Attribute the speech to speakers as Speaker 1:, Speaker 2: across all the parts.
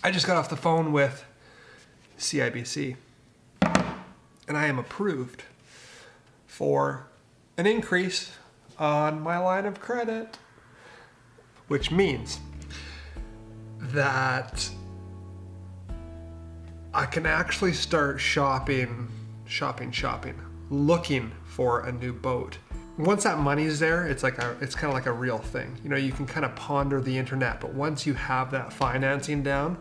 Speaker 1: I just got off the phone with CIBC and I am approved for an increase on my line of credit, which means that I can actually start shopping, looking for a new boat. Once that money's there, it's kind of like a real thing. You know, you can kind of ponder the internet, but once you have that financing down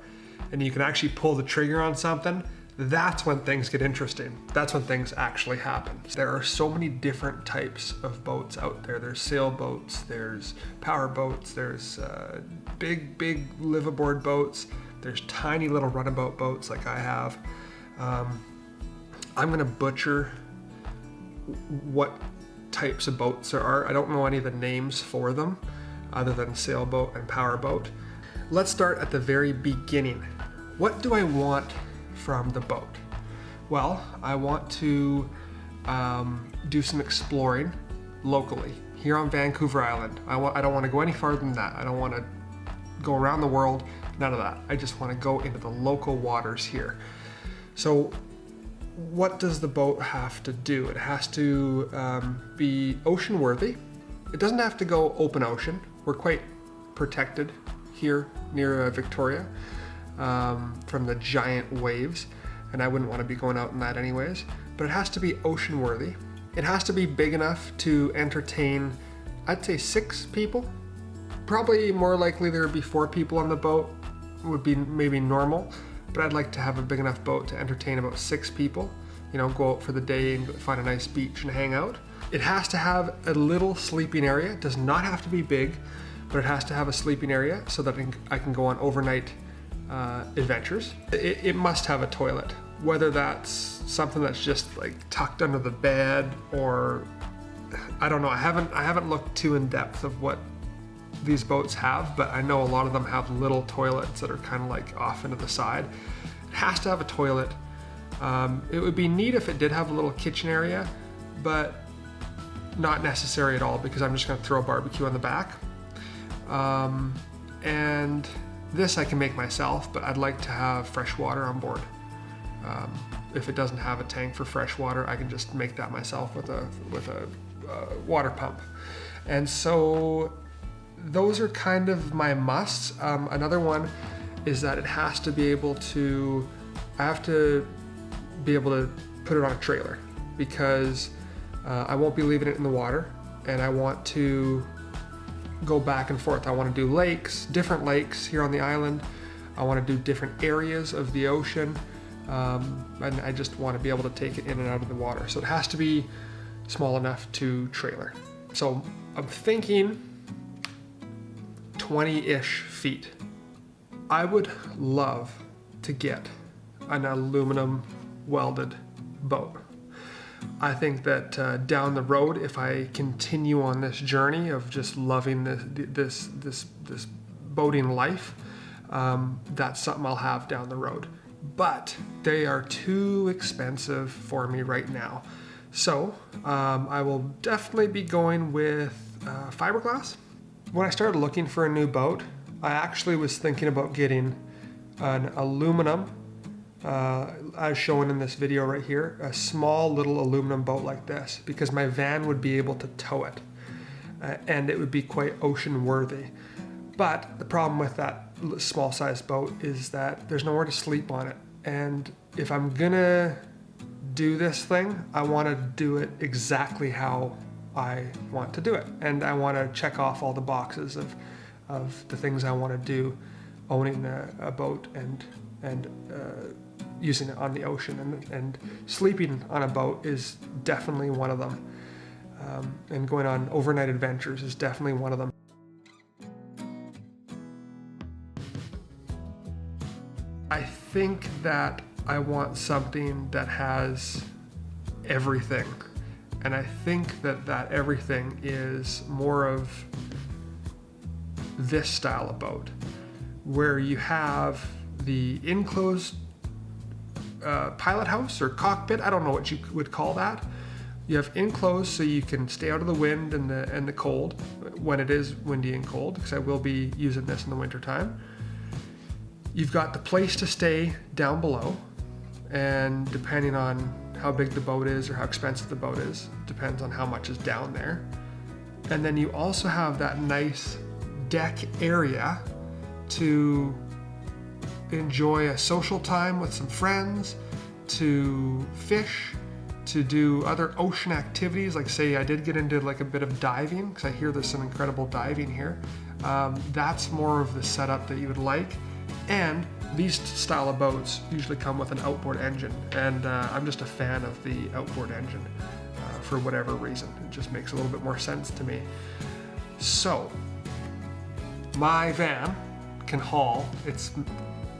Speaker 1: and you can actually pull the trigger on something, that's when things get interesting. That's when things actually happen. There are so many different types of boats out there. There's sailboats, there's power boats, there's big liveaboard boats, there's tiny little runabout boats like I have. I'm gonna butcher what types of boats there are. I don't know any of the names for them other than sailboat and powerboat. Let's start at the very beginning. What do I want from the boat? Well, I want to do some exploring locally here on Vancouver Island. I don't want to go any farther than that. I don't want to go around the world, none of that. I just want to go into the local waters here. So what does the boat have to do? It has to be ocean worthy. It doesn't have to go open ocean. We're quite protected here near Victoria from the giant waves, and I wouldn't want to be going out in that anyways. But it has to be ocean worthy. It has to be big enough to entertain, I'd say 6 people. Probably more likely there would be 4 people on the boat, would be maybe normal. But I'd like to have a big enough boat to entertain about 6 people. You know, go out for the day and find a nice beach and hang out. It has to have a little sleeping area. It does not have to be big, but it has to have a sleeping area so that I can go on overnight adventures. It must have a toilet, whether that's something that's just like tucked under the bed or I don't know. I haven't looked too in depth of what these boats have, but I know a lot of them have little toilets that are kind of like off into the side. It has to have a toilet. It would be neat if it did have a little kitchen area, but not necessary at all because I'm just going to throw a barbecue on the back. And this I can make myself, but I'd like to have fresh water on board. If it doesn't have a tank for fresh water, I can just make that myself with a water pump. And so those are kind of my musts. Another one is that it has to be able to, I have to be able to put it on a trailer because I won't be leaving it in the water and I want to go back and forth. I want to do lakes, different lakes here on the island. I want to do different areas of the ocean. And I just want to be able to take it in and out of the water. So it has to be small enough to trailer. So I'm thinking 20-ish feet. I would love to get an aluminum welded boat. I think that down the road, if I continue on this journey of just loving this boating life, that's something I'll have down the road. But they are too expensive for me right now. So I will definitely be going with fiberglass. When I started looking for a new boat, I actually was thinking about getting an aluminum, as shown in this video right here, a small little aluminum boat like this, because my van would be able to tow it, and it would be quite ocean worthy. But the problem with that small sized boat is that there's nowhere to sleep on it. And if I'm gonna do this thing, I wanna do it exactly how I want to do it. And I wanna check off all the boxes of the things I wanna do owning a boat and using it on the ocean. And sleeping on a boat is definitely one of them. And going on overnight adventures is definitely one of them. I think that I want something that has everything. And I think that everything is more of this style of boat, where you have the enclosed pilot house or cockpit. I don't know what you would call that. You have enclosed so you can stay out of the wind and the cold when it is windy and cold, because I will be using this in the winter time. You've got the place to stay down below, and depending on how big the boat is or how expensive the boat is, depends on how much is down there. And then you also have that nice deck area to enjoy a social time with some friends, to fish, to do other ocean activities. Like say I did get into like a bit of diving, because I hear there's some incredible diving here. That's more of the setup that you would like. And these style of boats usually come with an outboard engine, and I'm just a fan of the outboard engine for whatever reason. It just makes a little bit more sense to me. So my van can haul, its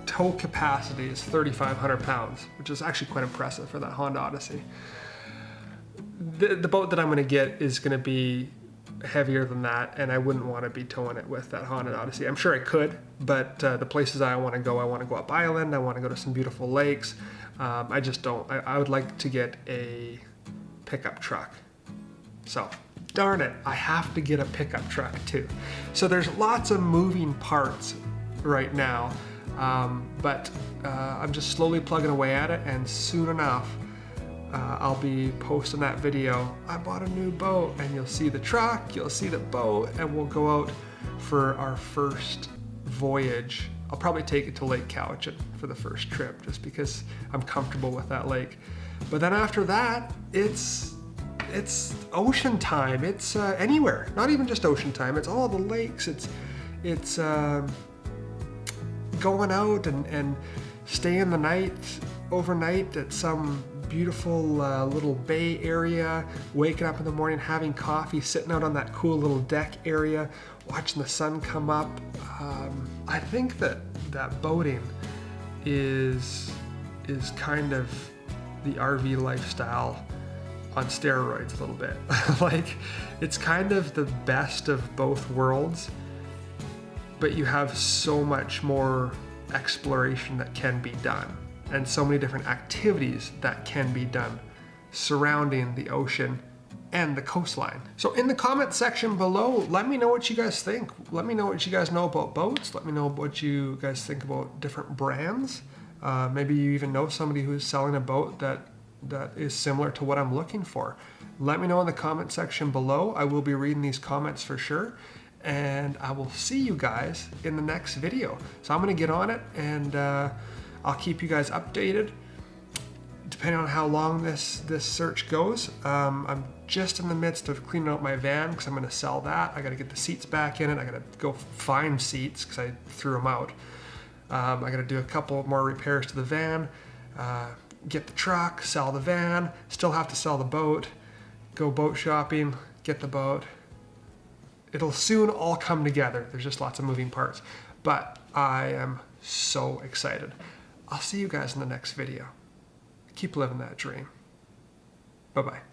Speaker 1: tow capacity is 3,500 pounds, which is actually quite impressive for that Honda Odyssey. The boat that I'm going to get is going to be heavier than that, and I wouldn't want to be towing it with that Honda Odyssey. I'm sure I could, but the places I want to go up island, I want to go to some beautiful lakes. I just don't. I would like to get a pickup truck. So darn it, I have to get a pickup truck too. So there's lots of moving parts right now, but I'm just slowly plugging away at it, and soon enough I'll be posting that video. I bought a new boat, and you'll see the truck, you'll see the boat, and we'll go out for our first voyage. I'll probably take it to Lake Cowichan for the first trip, just because I'm comfortable with that lake. But then after that, it's ocean time. It's anywhere, not even just ocean time. It's all the lakes. It's going out and staying the night overnight at some beautiful little bay area, waking up in the morning, having coffee, sitting out on that cool little deck area, watching the sun come up. I think that boating is kind of the RV lifestyle on steroids a little bit. Like, it's kind of the best of both worlds, but you have so much more exploration that can be done, and so many different activities that can be done surrounding the ocean and the coastline. So in the comment section below, let me know what you guys think. Let me know what you guys know about boats. Let me know what you guys think about different brands. Maybe you even know somebody who's selling a boat that is similar to what I'm looking for. Let me know in the comment section below. I will be reading these comments for sure, and I will see you guys in the next video. So I'm gonna get on it, and I'll keep you guys updated depending on how long this search goes. I'm just in the midst of cleaning out my van because I'm going to sell that. I got to get the seats back in it. I got to go find seats because I threw them out. I got to do a couple more repairs to the van, get the truck, sell the van, still have to sell the boat, go boat shopping, get the boat. It'll soon all come together. There's just lots of moving parts, but I am so excited. I'll see you guys in the next video. Keep living that dream. Bye-bye.